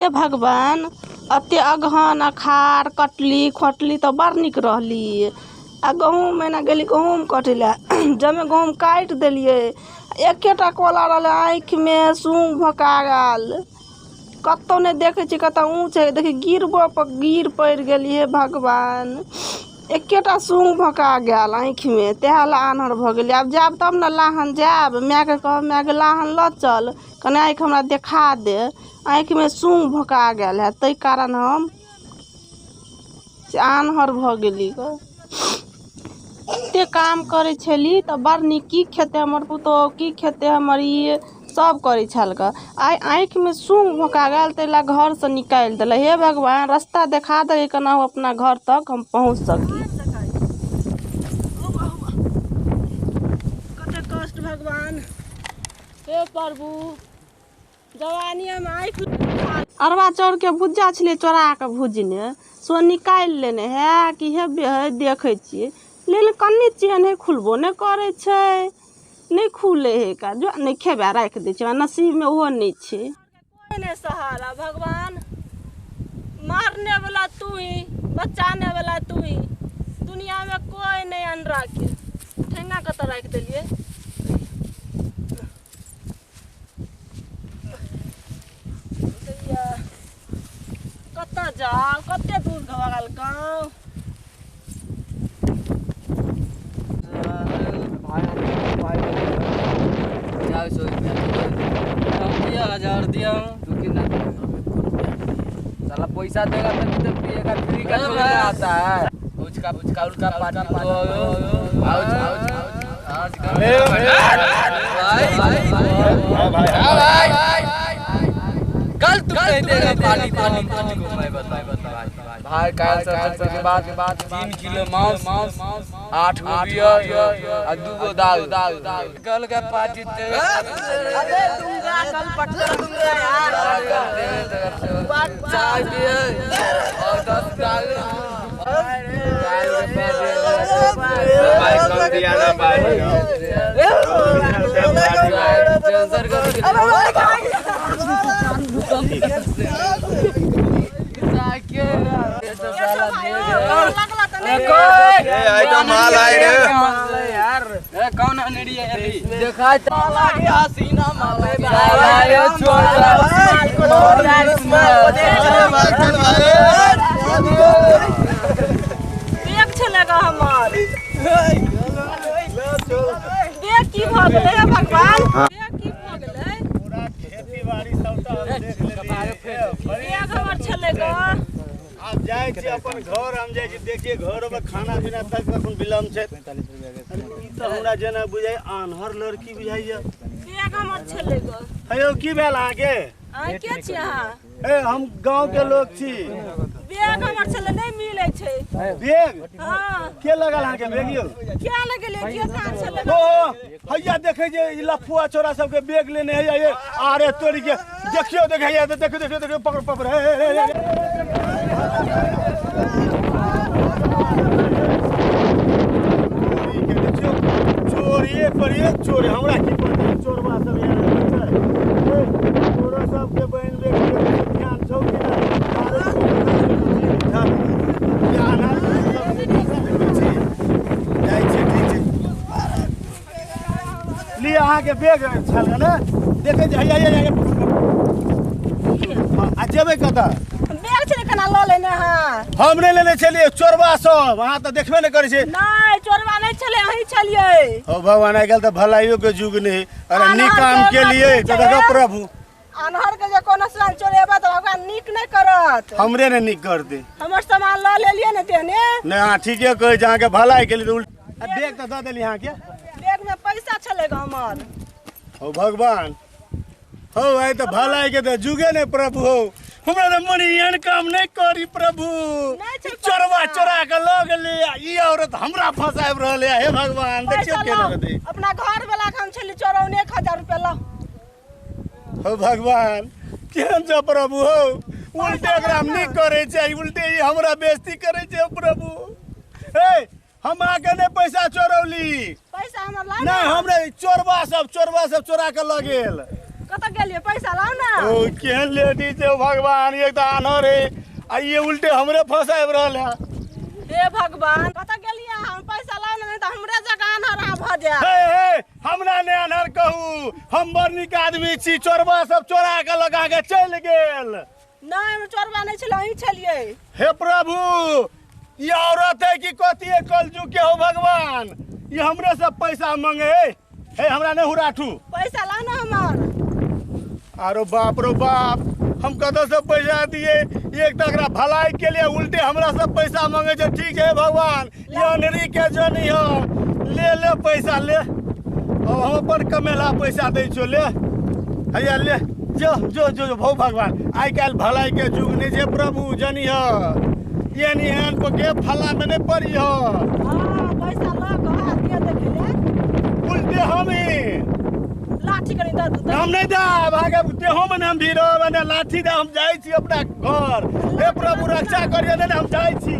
हे भगवान अते अगहन अखाड़ कटली खोटली तो बड़ निक रहली। आ गहूम में ना गेली गहूम कटेला जब गहूम काट दिलिए एकेटा कोला रहा आँख में सूंग भका गल कतो नहीं देखे छी कत ऊँच है देखी गिरबो पर गिर पड़ गई। हे भगवान एकेटा सूंग भका गल आँख में तेहला आन्हर भ गई। अब जाब तब न लाहन जाब माय के कह माय के लाहन ल चल कने आँख हमरा देखा दे आँख में सूंग भका गल है तै कारण हम आन्हर भ गेली। एते काम करे छली तो बड़ निक की खेते हमर पुतोह की खेते हमर ये सब करे छल आई आँख में सूंग भका गल तेला घर से निकाल दिल। हे भगवान रास्ता देखा दे केना अपना घर तक हम पहुँच सकी। कते कष्ट भगवान हे प्रभु जवानी में आँख अरवा चाउर के भुज्जा छले चोरा के भुजने सो निकाल लेने है कि हे देखे छे लेल कन्नी चिया नहीं खुलबो नहीं करे छे नहीं खुले है का जो नहीं खेबा रख दे छे नसीब में वो नहीं छे। कोई नहीं सहारा भगवान मारने वाला तू ही बचाने वाला तू ही दुनिया में कोई नहीं अन रखे ठेंगा कत रख दिलिए। कत जाओ कते दूर भगल गाँव हजार दिया साला पैसा देगा तो पिएगा फ्री का आता है उसका पार्टी कल तू नहीं देगा पानी को मैं बता भाई कल के बाद 3 किलो मांस 8 गो बियर और 2 गो दाल कल का पार्टी देगा। अबे दूंगा कल पटना दूंगा यार चाय पिए और 10 दाल भाई कम दिया ना भाई आइटम माल आए यार कौन अनेड़ी है देखा चला गया हसीना माले देख चलेगा हमार देख की भ गेलै हे भगवान देख की भ गेलै पूरा खेती बाड़ी सबटा देख लेलिए देख हमर चलेगा। आप जाए छी अपन घर हम जाए छी देखिए घर में खाना पीना तक कखन विलम्ब छै तो हमरा जेना बुझाई आन्हर लड़की बुझाइया देख हमर चलेगा। हेयो की भेल अहाँ के के छी अहाँ ए हम गांव के लोग छी बेग हमर चले नहीं मिले छे बेग हां के लगल अहाँ के बेगियो क्या लगले के कहां चले ओ हैया देखे जे ई लफुआ छोरा सब के बेग लेने है ये आरे तोड़ी के देखियो देखैया तो देखियो पकड़ चोरिए परिए चोर हमरा की पता चोरवा सब यार चोरा सब के बहन बेग ध्यान छौ कि लिए अहाँ के बेग छल ना देखे हैया आ जेबे कतऽ बेग छले कना ल लेने हां हम नहीं लेने चलिए चोरबा सब वहां तो देखबे नहीं करे छे नहीं चोरवा नहीं चले वही चलिए। ओ भगवान आइ गेल तो भलाइयो के युग नहीं अरे निक काम के लिए तो देखो प्रभु अनहर के जे कोनो सामान चोरेबा तो भगवान निक नहीं करत हमरे ने निक कर दे हमर सामान ल लेलिए ने तेने नहीं हां ठीके कहे जहां के भलाई के लिए तो बेग तो द देली हां के बेग में पैसा चलेगा हमर ओ भगवान हो आई तो भलाई के तो जुगे ने प्रभु हो हमरा मनी एहन काम नहीं करी प्रभु चोरवा चोरा के लग ले ई औरत हमरा फसाब रहले हे भगवान देखियो के लग दे अपना घर वाला हम छली 54,000 रुपया ला हो भगवान केहन छ प्रभु हो उल्टे एकरा नहीं करे छै उल्टे ई हमरा बेइज्जती करे छै प्रभु हे हम आके नहीं पैसा चोरौली पैसा हमर ला नहीं हमरे चोरबा सब चोरा के ल गेल कत गेलिए पैसा लाओ ना ओ केहन लेडीज है भगवान एक तो आनर है आ ये उल्टे हमरे फंसाब रहल है हे भगवान कत गेलिए हम पैसा लाओ ना नहीं तो हमरे जगह अनहरा भ जाए हे हमरा ने अनहर कहू हम बड़ नीक आदमी छी चोरबा सब चोरा के लगा के चल गेल नहीं हम चोरबा नहीं छलो ही छलिए हे प्रभु ये औरत है कि कथी है कलजू के हो भगवान ये हमरे से पैसा मांगे हे हमरा ने हुराठू पैसा लाओ ना हमार अरे बाप रो बाप हम कत से पैसा दिए एक तकरा भलाई के लिए उल्टे हमरा से पैसा मांगे छे ठीक है भगवान ये अनरी के जनी हो ले पैसा ले अब हम अपन कमेला पैसा दे छो ले हैया ले जो जो जो भो भगवान आई काल भलाई के जुग नहीं छे प्रभु जनी हो ये निहान को के फला में नहीं पड़ी हो हां पैसा ला के हाथ के देखले उल्टे हमी लाठी कनी द दू हम नहीं दा भागे देहो में हम भी रह बने लाठी दे हम जाई छी अपना घर हे प्रभु रक्षा करिए ने हम जाई छी